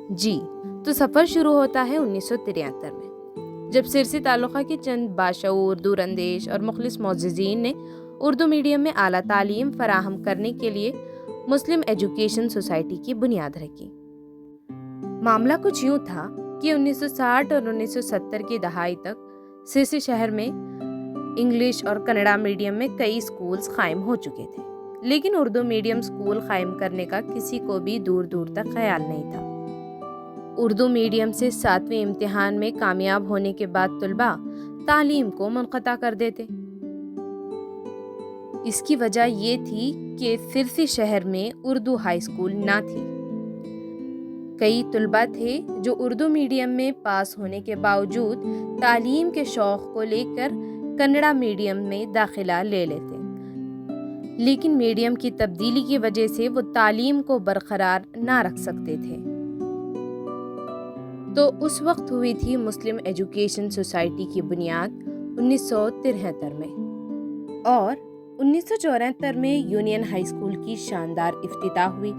جی تو سفر شروع ہوتا ہے 1973 میں، جب سرسی تعلقہ کے چند باشعور، دور اندیش اور مخلص معززین نے اردو میڈیم میں اعلیٰ تعلیم فراہم کرنے کے لیے مسلم ایجوکیشن سوسائٹی کی بنیاد رکھی۔ معاملہ کچھ یوں تھا کہ 1960 اور 1970 کی دہائی تک سرسی شہر میں انگلش اور کنڑا میڈیم میں کئی اسکولز قائم ہو چکے تھے، لیکن اردو میڈیم اسکول قائم کرنے کا کسی کو بھی دور دور تک خیال نہیں تھا۔ اردو میڈیم سے 7ویں امتحان میں کامیاب ہونے کے بعد طلباء تعلیم کو منقطع کر دیتے۔ اس کی وجہ یہ تھی کہ سرسی شہر میں اردو ہائی اسکول نہ تھی۔ کئی طلباء تھے جو اردو میڈیم میں پاس ہونے کے باوجود تعلیم کے شوق کو لے کر کنڑا میڈیم میں داخلہ لے لیتے، لیکن میڈیم کی تبدیلی کی وجہ سے وہ تعلیم کو برقرار نہ رکھ سکتے تھے۔ تو اس وقت ہوئی تھی مسلم ایجوکیشن سوسائٹی کی بنیاد 1973 میں، اور 1974 میں یونین ہائی اسکول کی شاندار افتتاح ہوئی۔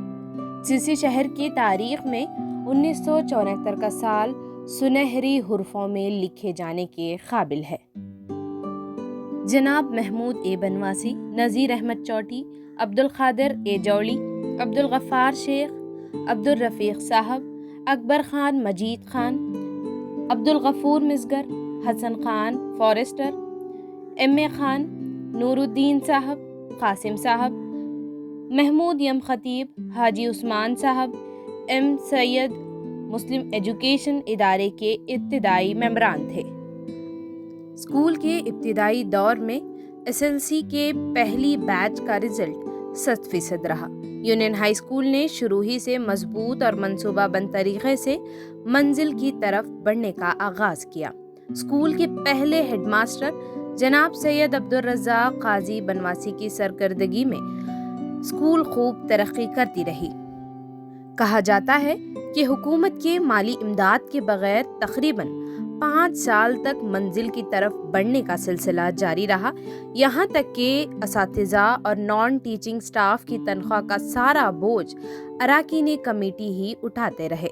سرسی شہر کی تاریخ میں 1974 کا سال سنہری حروفوں میں لکھے جانے کے قابل ہے۔ جناب محمود اے بنواسی، نذیر احمد چوٹی، عبدالقادر اے جوڑی، عبدالغفار شیخ، عبدالرفیق صاحب، اکبر خان مجید خان، عبدالغفور مزگر، حسن خان فارسٹر، ایم اے خان، نور الدین صاحب، قاسم صاحب، محمود یم خطیب، حاجی عثمان صاحب، ایم سید مسلم ایجوکیشن ادارے کے ابتدائی ممبران تھے۔ اسکول کے ابتدائی دور میں SLC کے پہلی بیچ کا رزلٹ 100% رہا۔ یونین ہائی اسکول نے شروع ہی سے مضبوط اور منصوبہ بند طریقے سے منزل کی طرف بڑھنے کا آغاز کیا۔ اسکول کے پہلے ہیڈ ماسٹر جناب سید عبدالرزاق قاضی بنواسی کی سرکردگی میں اسکول خوب ترقی کرتی رہی۔ کہا جاتا ہے کہ حکومت کے مالی امداد کے بغیر تقریباً 5 سال تک منزل کی طرف بڑھنے کا سلسلہ جاری رہا، یہاں تک کہ اساتذہ اور نان ٹیچنگ سٹاف کی تنخواہ کا سارا بوجھ اراکین کمیٹی ہی اٹھاتے رہے۔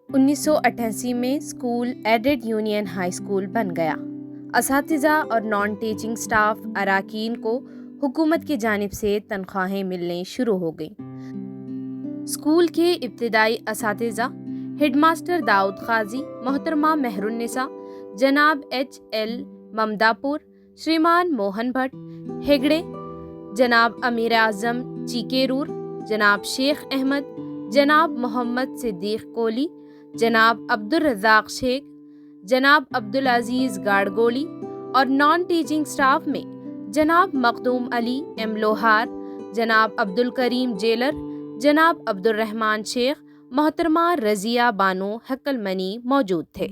1988 میں school aided union high school بن گیا۔ اساتذہ اور نان ٹیچنگ سٹاف اراکین کو حکومت کی جانب سے تنخواہیں ملنے شروع ہو گئیں۔ اسکول کے ابتدائی اساتذہ ہیڈ ماسٹر داؤد قاضی، محترمہ مہر النساء، جناب HL ممداپور، شریمان موہن بھٹ ہیگڑے، جناب امیر اعظم چیکیرور، جناب شیخ احمد، جناب محمد صدیق کولی، جناب عبدالرزاق شیخ، جناب عبدالعزیز گاڑگولی، اور نان ٹیچنگ سٹاف میں جناب مخدوم علی ایم لوہار، جناب عبدالکریم جیلر، جناب عبدالرحمن شیخ، محترمہ رضیہ بانو حقل منی موجود تھے۔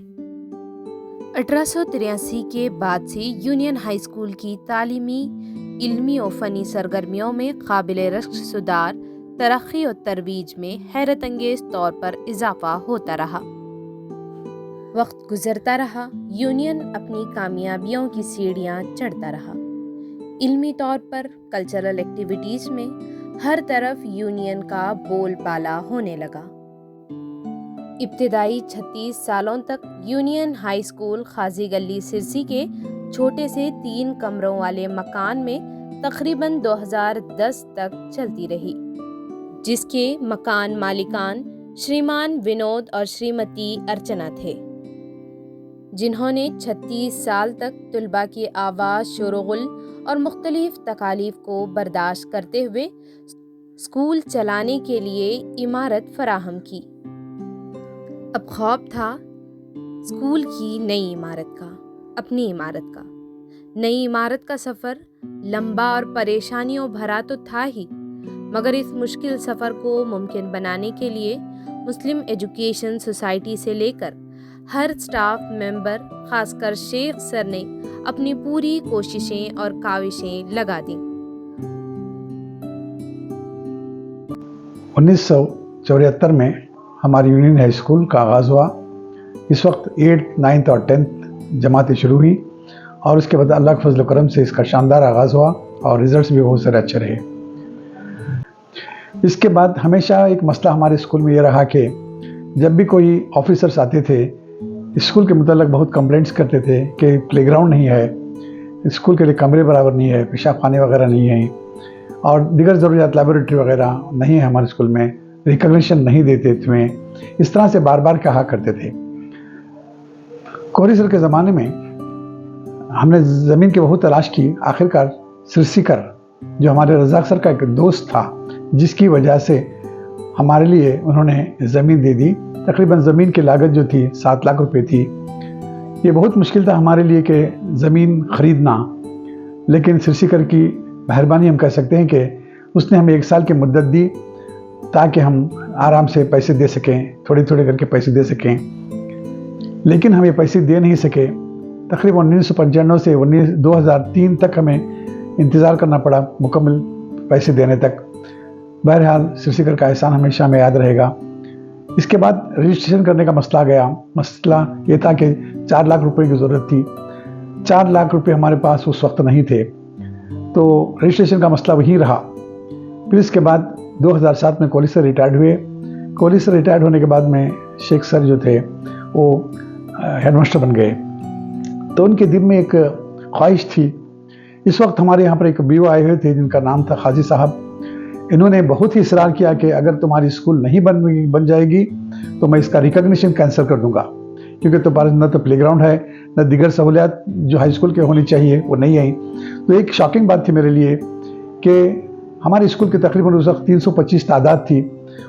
1883 کے بعد سے یونین ہائی اسکول کی تعلیمی، علمی و فنی سرگرمیوں میں قابل رشک سدھار، ترقی اور ترویج میں حیرت انگیز طور پر اضافہ ہوتا رہا۔ وقت گزرتا رہا، یونین اپنی کامیابیوں کی سیڑھیاں چڑھتا رہا۔ علمی طور پر کلچرل ایکٹیویٹیز میں ہر طرف یونین کا بول بالا ہونے لگا۔ ابتدائی 36 سالوں تک یونین ہائی اسکول قاضی گلی سرسی کے چھوٹے سے 3 کمروں والے مکان میں تقریباً 2010 تک چلتی رہی، جس کے مکان مالکان شریمان ونود اور شریمتی ارچنا تھے، جنہوں نے 36 سال تک طلباء کی آواز، شور و غل اور مختلف تکالیف کو برداشت کرتے ہوئے اسکول چلانے کے لیے عمارت فراہم کی۔ اب خواب تھا اسکول کی نئی عمارت کا، اپنی عمارت کا۔ نئی عمارت کا سفر لمبا اور پریشانیوں بھرا تو تھا ہی، مگر اس مشکل سفر کو ممکن بنانے کے لیے مسلم ایجوکیشن سوسائٹی سے لے کر ہر سٹاف ممبر، خاص کر شیخ سر نے اپنی پوری کوششیں اور کاوشیں لگا دیں۔ 1974 میں ہماری یونین ہائی اسکول کا آغاز ہوا۔ اس وقت 8th 9th اور 10th جماعتیں شروع ہوئی، اور اس کے بعد اللہ کے فضل و کرم سے اس کا شاندار آغاز ہوا اور رزلٹس بھی بہت سارے اچھے رہے۔ اس کے بعد ہمیشہ ایک مسئلہ ہمارے اسکول میں یہ رہا کہ जब भी कोई ऑफिसर्स आते थे स्कूल के मुताल्लिक बहुत कंप्लेंट्स करते थे कि प्लेग्राउंड नहीं है, स्कूल के लिए कमरे बराबर नहीं है, पेशाब खाने वगैरह नहीं है और दीगर ज़रूरियात लेबोरेटरी वगैरह नहीं है हमारे स्कूल में, रिकग्निशन नहीं देते तुम्हें, इस तरह से बार बार कहा करते थे। कोहली सर के ज़माने में हमने ज़मीन की बहुत तलाश की, आखिरकार सिरसीकर जो हमारे रज़ाक सर का एक दोस्त था जिसकी वजह से हमारे लिए उन्होंने ज़मीन दे दी। तकरीबन ज़मीन की लागत जो थी 7 लाख रुपए थी। ये बहुत मुश्किल था हमारे लिए कि ज़मीन ख़रीदना, लेकिन सिरसीकर की मेहरबानी हम कह सकते हैं कि उसने हमें 1 साल की मुद्दत दी ताकि हम आराम से पैसे दे सकें, थोड़े थोड़े करके पैसे दे सकें। लेकिन हम ये पैसे दे नहीं सके। तकरीबन 1995 से 2003 तक हमें इंतज़ार करना पड़ा मुकम्मल पैसे देने तक। बहरहाल सिरसीकर का एहसान हमेशा हमें याद रहेगा। इसके बाद रजिस्ट्रेशन करने का मसला गया। मसला ये था कि 4 लाख रुपए की ज़रूरत थी। 4 लाख रुपए हमारे पास उस वक्त नहीं थे, तो रजिस्ट्रेशन का मसला वहीं रहा। फिर इसके बाद 2007 में कोहली सर रिटायर्ड हुए। कोहली सर रिटायर्ड होने के बाद में शेख सर जो थे वो हेडमास्टर बन गए। तो उनके दिल में एक ख्वाहिश थी। इस वक्त हमारे यहाँ पर एक बीओ आए हुए थे जिनका नाम था खाजी साहब। इन्होंने बहुत ही इसरार किया कि अगर तुम्हारी स्कूल नहीं बन जाएगी तो मैं इसका रिकग्निशन कैंसिल कर दूंगा, क्योंकि तुम्हारे न तो प्लेग्राउंड है न दीगर सहूलियात जो हाई स्कूल के होनी चाहिए वो नहीं आई। तो एक शॉकिंग बात थी मेरे लिए कि हमारे स्कूल की तकरीबन उस वक्त 325 तादाद थी।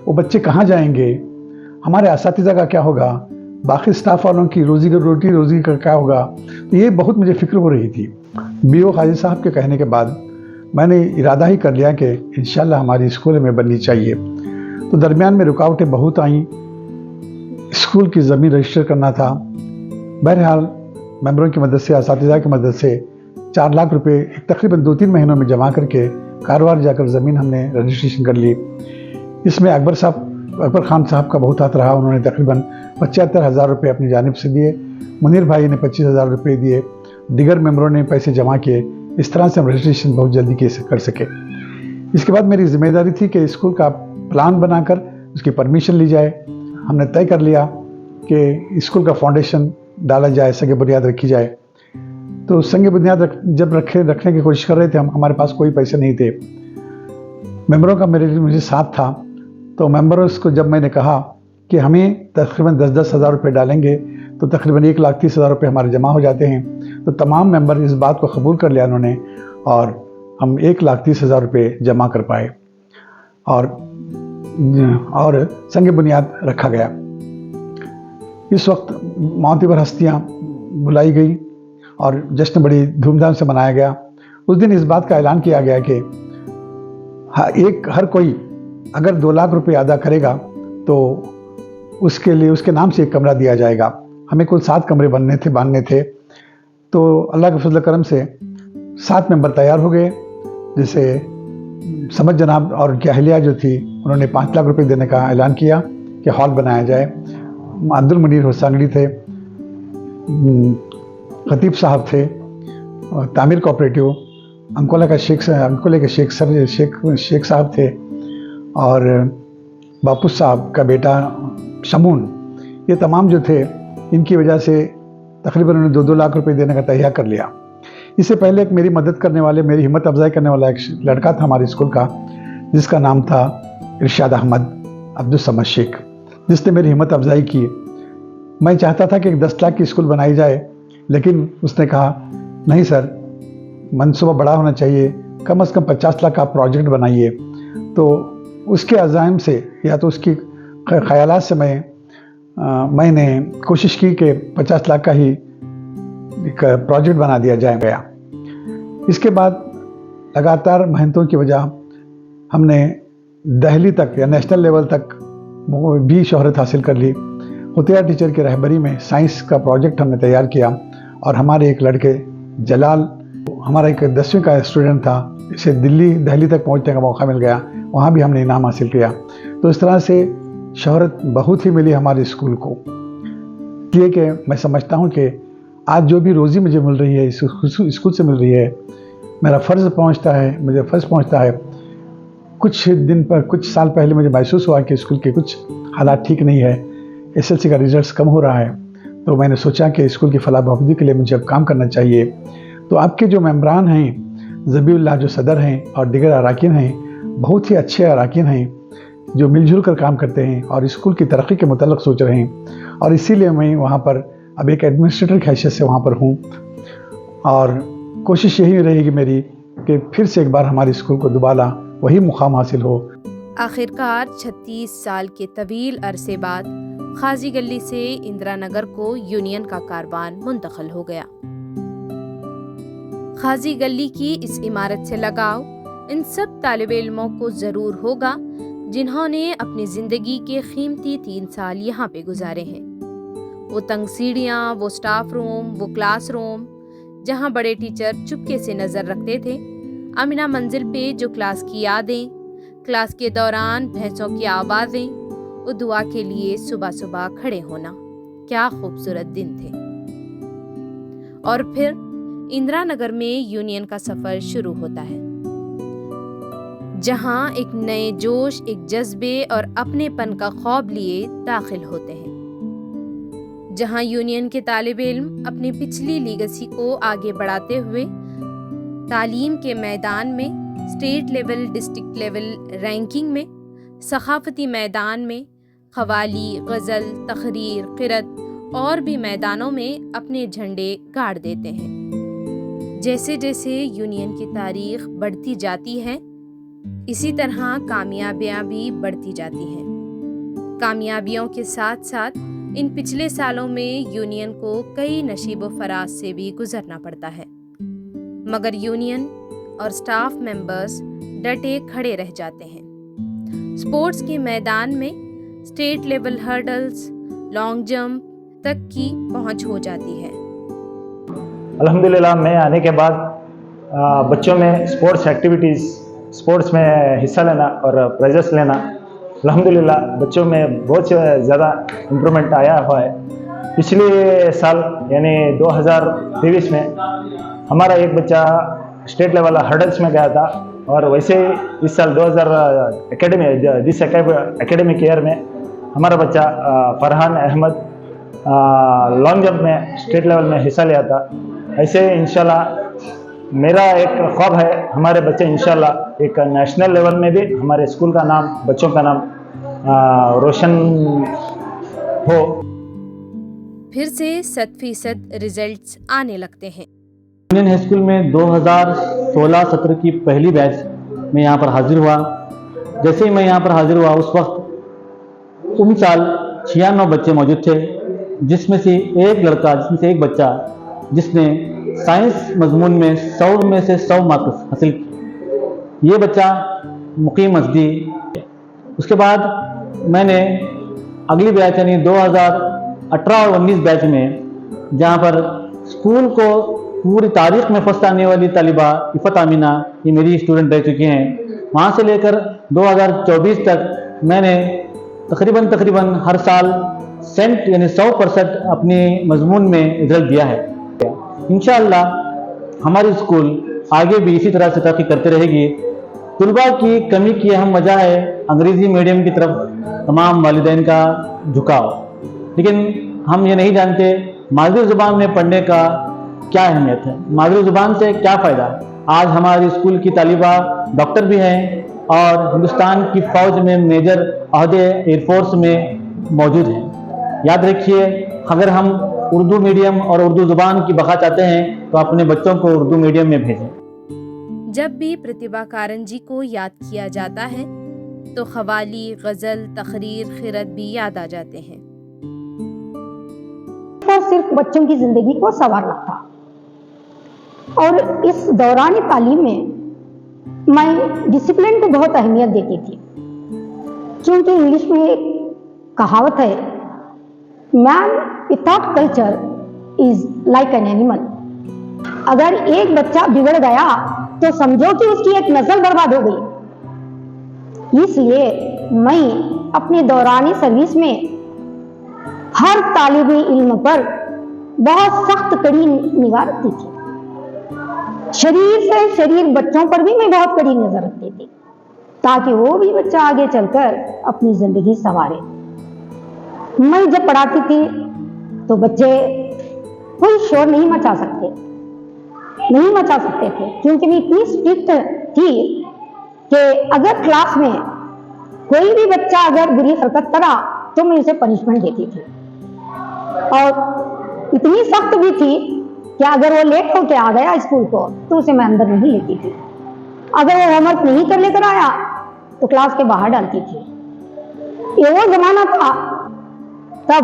वो बच्चे कहाँ जाएंगे, हमारे असातिज़ा का क्या होगा, बाकी स्टाफ वालों की रोज़ी का क्या होगा। तो ये बहुत मुझे फिक्र हो रही थी। बीओ खाजी साहब के कहने के बाद मैंने इरादा ही कर लिया कि इंशाल्लाह हमारी स्कूल में बननी चाहिए। तो दरमियान में रुकावटें बहुत आईं। स्कूल की ज़मीन रजिस्टर करना था। बहरहाल मेंबरों की मदद से, असातिज़ा की मदद से 4 लाख रुपए तकरीबन 2-3 महीनों में जमा करके कारवार जाकर ज़मीन हमने रजिस्ट्रेशन कर ली। इसमें अकबर खान साहब का बहुत हाथ रहा। उन्होंने तकरीबन 75,000 रुपये अपनी जानिब से दिए। मुनीर भाई ने 25,000 रुपये दिए। दीगर मेंबरों ने पैसे जमा किए। इस तरह से हम रजिस्ट्रेशन बहुत जल्दी कर सके। इसके बाद मेरी जिम्मेदारी थी कि स्कूल का प्लान बनाकर उसकी परमिशन ली जाए। हमने तय कर लिया कि स्कूल का फाउंडेशन डाला जाए, संग बुनियाद रखी जाए। तो संग बुनियाद जब रखने की कोशिश कर रहे थे, हमारे पास कोई पैसे नहीं थे। मेंबरों का मुझे साथ था। तो मेंबर्स को जब मैंने कहा कि हमें तकरीबन 10-10 हज़ार रुपये डालेंगे तो तकरीबन 1,30,000 रुपये हमारे जमा हो जाते हैं, तो तमाम मेंबर इस बात को कबूल कर लिया उन्होंने और हम 1,30,000 रुपये जमा कर पाए और संग बुनियाद रखा गया। इस वक्त मातबर हस्तियाँ बुलाई गई और जश्न बड़ी धूमधाम से मनाया गया। उस दिन इस बात का ऐलान किया गया कि हर कोई अगर 2 लाख रुपये अदा करेगा तो उसके लिए उसके नाम से एक कमरा दिया जाएगा। हमें कुल 7 कमरे बांधने थे। तो अल्लाह के फजल करम से 7 मेंबर तैयार हो गए, जिसे समझ जनाब और उनकी अहलिया जो थी उन्होंने 5 लाख रुपए देने का ऐलान किया कि हॉल बनाया जाए। अब्दुल मुनीर हुसैनगढ़ी थे, खतीब साहब थे, तामीर कोऑपरेटिव, अंकोला के शेख साहब थे और बापू साहब का बेटा शमून। ये तमाम जो थे, इनकी वजह से तकरीबन उन्होंने 2-2 लाख रुपए देने का तैयार कर लिया। इससे पहले एक मेरी मदद करने वाले, मेरी हिम्मत अफजाई करने वाला एक लड़का था हमारे स्कूल का, जिसका नाम था इरशाद अहमद अब्दुल समद शेख, जिसने मेरी हिम्मत अफजाई की। मैं चाहता था कि एक 10 लाख की स्कूल बनाई जाए, लेकिन उसने कहा नहीं सर, मनसूबा बड़ा होना चाहिए, कम से कम 50 लाख का प्रोजेक्ट बनाइए। तो उसके अज़ाइम से या तो उसकी ख्यालात से मैंने कोशिश की कि 50 लाख का ही एक प्रोजेक्ट बना दिया जाएगा। इसके बाद लगातार मेहनतों की वजह हमने दिल्ली तक या नेशनल लेवल तक भी शोहरत हासिल कर ली। हुतैया टीचर की रहबरी में साइंस का प्रोजेक्ट हमने तैयार किया और हमारे एक लड़के जलाल, हमारा एक 10वीं का स्टूडेंट था, इसे दिल्ली तक पहुंचने का मौका मिल गया। वहाँ भी हमने इनाम हासिल किया। तो इस तरह से शोहरत बहुत ही मिली हमारे स्कूल को। ये कि मैं समझता हूँ कि आज जो भी रोज़ी मुझे मिल रही है इस स्कूल से मिल रही है, मुझे फ़र्ज़ पहुँचता है। कुछ साल पहले मुझे महसूस हुआ कि स्कूल के कुछ हालात ठीक नहीं है, एसएलसी का रिजल्ट कम हो रहा है, तो मैंने सोचा कि स्कूल की फलाह बहबूदी के लिए मुझे अब काम करना चाहिए। तो आपके जो मेम्बरान हैं, ज़बीउल्लाह जो सदर हैं और दीगर अरकान हैं, बहुत ही अच्छे अरकान हैं जो मिलजुल कर काम करते हैं और स्कूल की तरक्की के मुतल्लिक़ सोच रहे हैं, और इसीलिए मैं वहाँ पर अब एक एडमिनिस्ट्रेटर की हैसियत से वहाँ पर हूँ। और कोशिश यही रहेगी मेरी कि फिर से एक बार हमारे स्कूल को दोबारा वही मुकाम हासिल हो। आखिरकार 36 साल के तवील अरसे बाद खाजी गली से इंदिरा नगर को यूनियन का कारवान मुंतकिल हो गया। खाजी गली की इस इमारत से लगाव इन सब तालिबे इल्मों को ज़रूर होगा जिन्होंने अपनी ज़िंदगी के कीमती 3 साल यहाँ पे गुजारे हैं। वो तंग सीढ़ियाँ, वो स्टाफ रूम, वो क्लास रूम जहाँ बड़े टीचर चुपके से नज़र रखते थे, अमीना मंजिल पे जो क्लास की यादें, क्लास के दौरान भैंसों की आवाज़ें, वो दुआ के लिए सुबह सुबह खड़े होना, क्या खूबसूरत दिन थे। और फिर इंदिरा नगर में यूनियन का सफ़र शुरू होता है, जहाँ एक नए जोश, एक जज्बे और अपनेपन का ख्वाब लिए दाखिल होते हैं, जहाँ यूनियन के तालिबे इल्म अपनी पिछली लीगेसी को आगे बढ़ाते हुए तालीम के मैदान में, state level, district level ranking में, सखाफती मैदान में, क़वाली, गज़ल, तकरीर, क़िरत और भी मैदानों में अपने झंडे गाड़ देते हैं। जैसे जैसे यूनियन की तारीख़ बढ़ती जाती है, इसी तरह कामयाबियाँ भी बढ़ती जाती हैं। कामयाबियों के साथ साथ इन पिछले सालों में यूनियन को कई नशीब व फराज से भी गुजरना पड़ता है, मगर यूनियन और स्टाफ मेंबर्स डटे खड़े रह जाते हैं। स्पोर्ट्स के मैदान में state level hurdles, long jump तक की पहुंच हो जाती है। अल्हम्दुलिल्लाह मैं आने के बाद बच्चों में स्पोर्ट्स एक्टिविटीज़, स्पोर्ट्स में हिस्सा लेना और प्राइजेस लेना, अल्हम्दुलिल्लाह बच्चों में बहुत ज़्यादा इम्प्रूवमेंट आया हुआ है। पिछले साल यानी 2023 में हमारा एक बच्चा स्टेट लेवल हर्डल्स में गया था, और वैसे ही इस साल 2000 एकेडमिक ईयर में हमारा बच्चा फरहान अहमद लॉन्ग जंप में स्टेट लेवल में हिस्सा लिया था। ऐसे इंशाल्लाह मेरा एक ख्वाब है हमारे बच्चे इंशाल्लाह एक नेशनल लेवल में भी हमारे स्कूल का नाम, बच्चों का नाम रोशन हो। फिर से 100% रिजल्ट्स आने लगते हैं। यूनियन हाई स्कूल में 2016-17 की पहली बैच में यहाँ पर हाजिर हुआ। जैसे ही मैं यहाँ पर हाजिर हुआ उस वक्त उन साल 96 बच्चे मौजूद थे, जिसमें से एक बच्चा जिसने साइंस मजमून में 100 में से 100 मार्क्स हासिल किए। ये बच्चा मुकीम मस्दी। उसके बाद मैंने अगली बैच यानी 2018 और 19 बैच में, जहाँ पर स्कूल को पूरी तारीख में फर्स्ट आने वाली तालिबा इफ़त आमिना ये मेरी स्टूडेंट रह चुकी हैं, वहाँ से लेकर 2024 तक मैंने तकरीबन हर साल 100% यानी 100% अपने मजमून में रिजल्ट दिया है। इंशाअल्लाह हमारी स्कूल आगे भी इसी तरह से तरक्की करते रहेगी। तुलबा की कमी की अहम वजह है अंग्रेज़ी मीडियम की तरफ तमाम वालिदैन का झुकाव, लेकिन हम ये नहीं जानते मादरी ज़ुबान में पढ़ने का क्या अहमियत है, मादरी ज़ुबान से क्या फ़ायदा। आज हमारी स्कूल की तालिबा डॉक्टर भी हैं और हिंदुस्तान की फ़ौज में मेजर अहदे एयरफोर्स में मौजूद हैं। याद रखिए, अगर हम उर्दू मीडियम और उर्दू ज़ुबान की बका चाहते हैं तो अपने बच्चों को उर्दू मीडियम में भेजें। जब भी प्रतिभा कारंजी को याद किया जाता है तो क़वाली, गज़ल, तकरीर, क़िरत भी याद आ जाते हैं। सिर्फ बच्चों की ज़िंदगी को संवारना था, और इस दौरान तालीम में मैं डिसिप्लिन को बहुत अहमियत देती थी, क्योंकि इंग्लिश में एक कहावत है, man without culture is like an animal. अगर एक बच्चा बिगड़ गया तो समझो कि उसकी एक नस्ल बर्बाद हो गई। इसलिए मैं अपने दौरानी सर्विस में हर तालिबे इल्म पर बहुत सख्त कड़ी निगाह रखती थी। शरीर से शरीर बच्चों पर भी मैं बहुत कड़ी नजर रखती थी, ताकि वो भी बच्चा आगे चलकर अपनी जिंदगी संवारे। मैं जब पढ़ाती थी तो बच्चे कोई शोर नहीं मचा सकते थे, क्योंकि मैं इतनी स्ट्रिक्ट थी कि अगर क्लास में कोई भी बच्चा अगर बुरी हरकत करा तो मैं उसे पनिशमेंट देती थी। और इतनी सख्त भी थी कि अगर वो लेट होके आ गया स्कूल को तो उसे मैं अंदर नहीं लेती थी। अगर वो होमवर्क नहीं कर लेकर आया तो क्लास के बाहर डालती थी। ये वो जमाना था, तब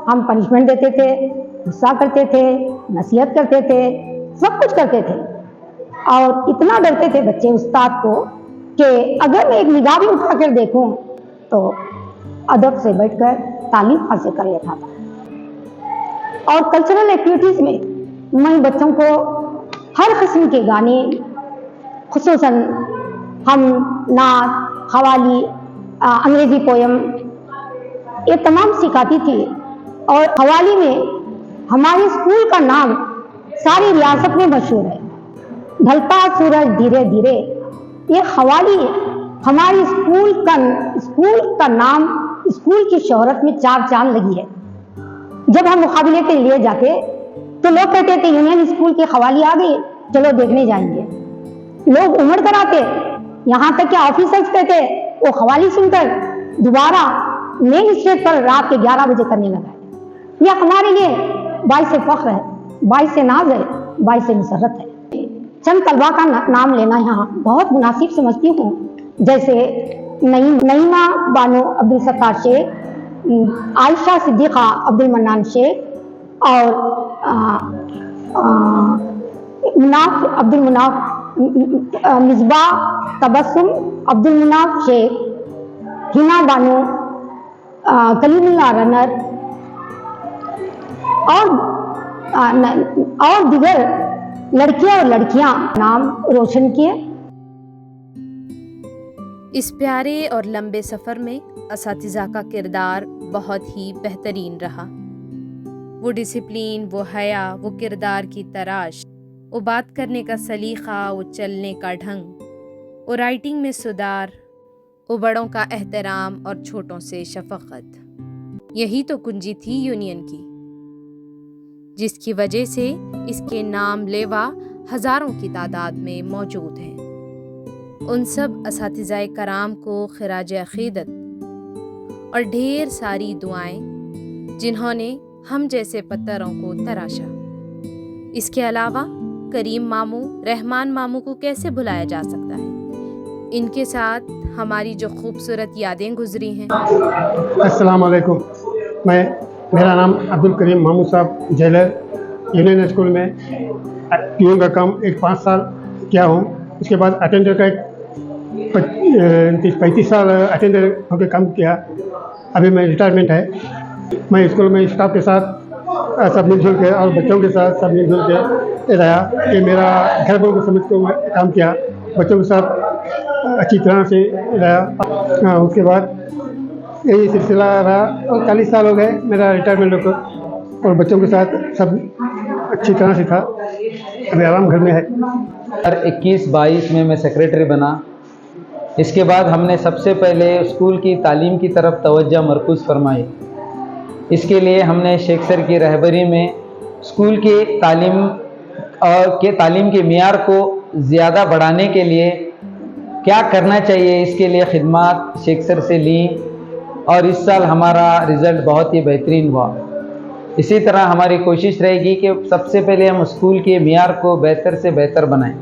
हम पनिशमेंट देते थे, गुस्सा करते थे, नसीहत करते थे, सब कुछ करते थे। और इतना डरते थे बच्चे उस्ताद को कि अगर मैं एक निगाह भी उठाकर देखूं तो अदब से बैठकर तालीम हासिल कर लेता था। और कल्चरल एक्टिविटीज में मैं बच्चों को हर किस्म के गाने, खुसूसन हम नात, कव्वाली, अंग्रेजी पोयम, ये तमाम सिखाती थी। और कव्वाली में हमारे स्कूल का नाम सारी रियासत में मशहूर है, ढलता सूरज धीरे धीरे। ये कव्वाली हमारे स्कूल का नाम, स्कूल की शोहरत में चार चांद लगी है। जब हम मुकाबले के लिए जाते तो लोग कहते थे यूनियन स्कूल की कव्वाली आ गई, चलो देखने जाएंगे। लोग उमड़ कर आते, यहाँ तक कि ऑफिसर्स कहते वो कव्वाली सुनकर दोबारा मेन स्टेज पर रात के 11 बजे करने लगा। यह हमारे लिए बाइस फख्र है, बाइस नाज है, बाइस मुसर्रत है। चंद तलबा का नाम लेना यहाँ बहुत मुनासिब समझती हूँ, जैसे नईमा बानो अब्दुल सत्तार शेख, आयशा सिद्दीक़ा अब्दुल मन्नान शेख और मुनाफ अब्दुल मुनाफ, मिसबाह तबस्सुम अब्दुल मुनाफ शेख, हिना बानो, कलीमुल्लाह रनर और दीगर लड़कियां और लड़कियां नाम रोशन किए। इस प्यारे और लंबे सफ़र में असातिज़ा का किरदार बहुत ही बेहतरीन रहा। वो डिसिप्लिन, वो हया, वो किरदार की तराश, वो बात करने का सलीक़ा, वो चलने का ढंग, वो राइटिंग में सुधार, वो बड़ों का एहतराम और छोटों से शफ़क़त। यही तो कुंजी थी यूनियन की, जिसकी वजह से इसके नाम लेवा हज़ारों की तादाद में मौजूद हैं। उन सब असातिज़ाए कराम को खिराज अक़ीदत और ढेर सारी दुआएं जिन्होंने हम जैसे पत्थरों को तराशा। इसके अलावा करीम मामू, रहमान मामू को कैसे भुलाया जा सकता है। इनके साथ हमारी जो खूबसूरत यादें गुजरी हैं। अस्सलाम वालेकुम। मेरा नाम अब्दुल करीम मामू साहब, जेलर, यूनियन स्कूल में पीओन का काम 5 साल किया हूँ। उसके बाद अटेंडर का 35 साल अटेंडर होकर काम किया। अभी मैं रिटायरमेंट है। मैं स्कूल में स्टाफ के साथ सब मिलजुल के और बच्चों के साथ सब मिलजुल के रहा कि मेरा घर को समझ को काम किया, बच्चों के साथ अच्छी तरह से रहा। उसके बाद यही सिलसिला रहा और 40 साल हो गए मेरा रिटायरमेंट होकर, और बच्चों के साथ सब अच्छी तरह से था। अभी आराम घर में है। 21-22 में मैं सेक्रेटरी बना। इसके बाद हमने सबसे पहले स्कूल की तालीम की तरफ तवज्जो मरकूज़ फरमाई। इसके लिए हमने शेख सर की रहबरी में स्कूल की तालीम के मियार को ज़्यादा बढ़ाने के लिए क्या करना चाहिए, इसके लिए खिदमात शेख सर से ली और इस साल हमारा रिज़ल्ट बहुत ही बेहतरीन हुआ। इसी तरह हमारी कोशिश रहेगी कि सबसे पहले हम स्कूल के मियार को बेहतर से बेहतर बनाएं,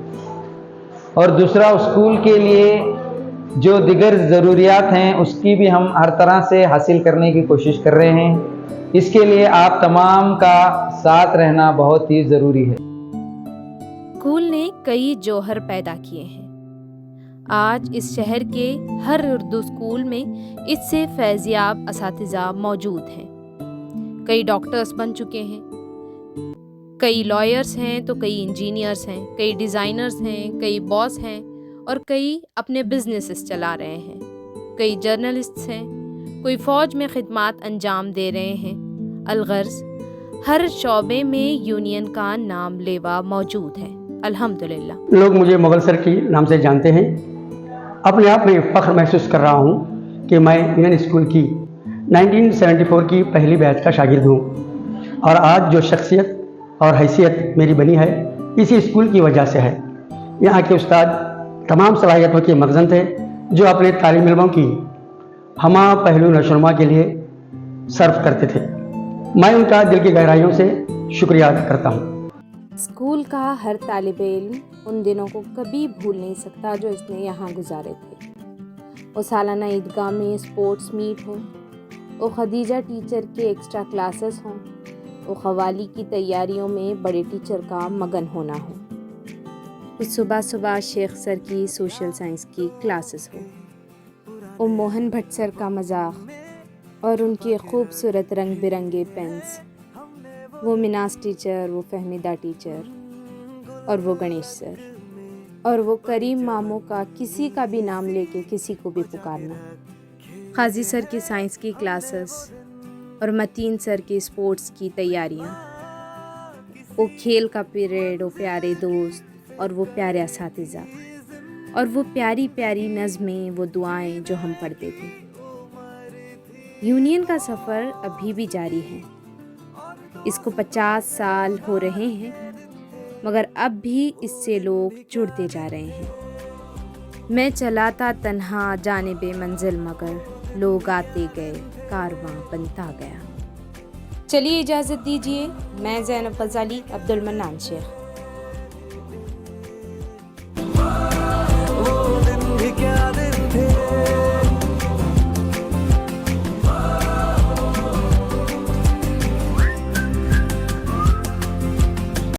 और दूसरा स्कूल के लिए जो दिगर ज़रूरियात हैं उसकी भी हम हर तरह से हासिल करने की कोशिश कर रहे हैं। इसके लिए आप तमाम का साथ रहना बहुत ही ज़रूरी है। स्कूल ने कई जौहर पैदा किए हैं। आज इस शहर के हर उर्दू स्कूल में इससे फैज़याब असातिज़ा मौजूद हैं। कई डॉक्टर्स बन चुके हैं, कई लॉयर्स हैं तो कई इंजीनियर्स हैं, कई डिज़ाइनर्स हैं, कई बॉस हैं और कई अपने बिजनेसेस चला रहे हैं, कई जर्नलिस्ट्स हैं, कोई फ़ौज में खिदमात अंजाम दे रहे हैं। अलगर्ज़ हर शौबे में यूनियन का नाम लेवा मौजूद है। अल्हम्दुलिल्लाह। लोग मुझे मुग़ल सर की नाम से जानते हैं। अपने आप में फ़ख्र महसूस कर रहा हूँ कि मैं यूनियन स्कूल की 1974 کی پہلی بیچ کا شاگرد ہوں اور آج جو شخصیت اور حیثیت میری بنی ہے اسی اسکول کی وجہ سے ہے۔ یہاں کے استاد تمام صلاحیتوں کے مخزن تھے جو اپنے طالب علموں کی ہمہ پہلو نشوونما کے لیے صرف کرتے تھے۔ میں ان کا دل کی گہرائیوں سے شکریہ ادا کرتا ہوں۔ اسکول کا ہر طالب علم ان دنوں کو کبھی بھول نہیں سکتا جو اس نے یہاں گزارے تھے۔ وہ سالانہ عیدگاہ میں اسپورٹس میٹ ہوں، وہ خدیجہ ٹیچر کے ایکسٹرا کلاسز ہوں، وہ قوالی کی تیاریوں میں بڑے ٹیچر کا مگن ہونا ہو، وہ صبح صبح شیخ سر کی سوشل سائنس کی کلاسز ہوں، وہ موہن بھٹ سر کا مذاق اور ان کے خوبصورت رنگ برنگے پینس، وہ مناس ٹیچر، وہ فہمیدہ ٹیچر اور وہ گنیش سر، اور وہ کریم ماموں کا کسی کا بھی نام لے کے کسی کو بھی پکارنا، قاضی سر کی سائنس کی کلاسز اور متین سر کی اسپورٹس کی تیاریاں، وہ کھیل کا پیریڈ، وہ پیارے دوست اور وہ پیارے اساتذہ اور وہ پیاری پیاری نظمیں، وہ دعائیں جو ہم پڑھتے تھے۔ یونین کا سفر ابھی بھی جاری ہے، اس کو 50 سال ہو رہے ہیں، مگر اب بھی اس سے لوگ جڑتے جا رہے ہیں۔ میں چلاتا تنہا جانب منزل مگر لوگ آتے گئے، کارواں بنتا گیا۔ چلیے اجازت دیجیے، میں زینب غزالی، عبد المنان شیخ۔ وہ دن بھی کیا دن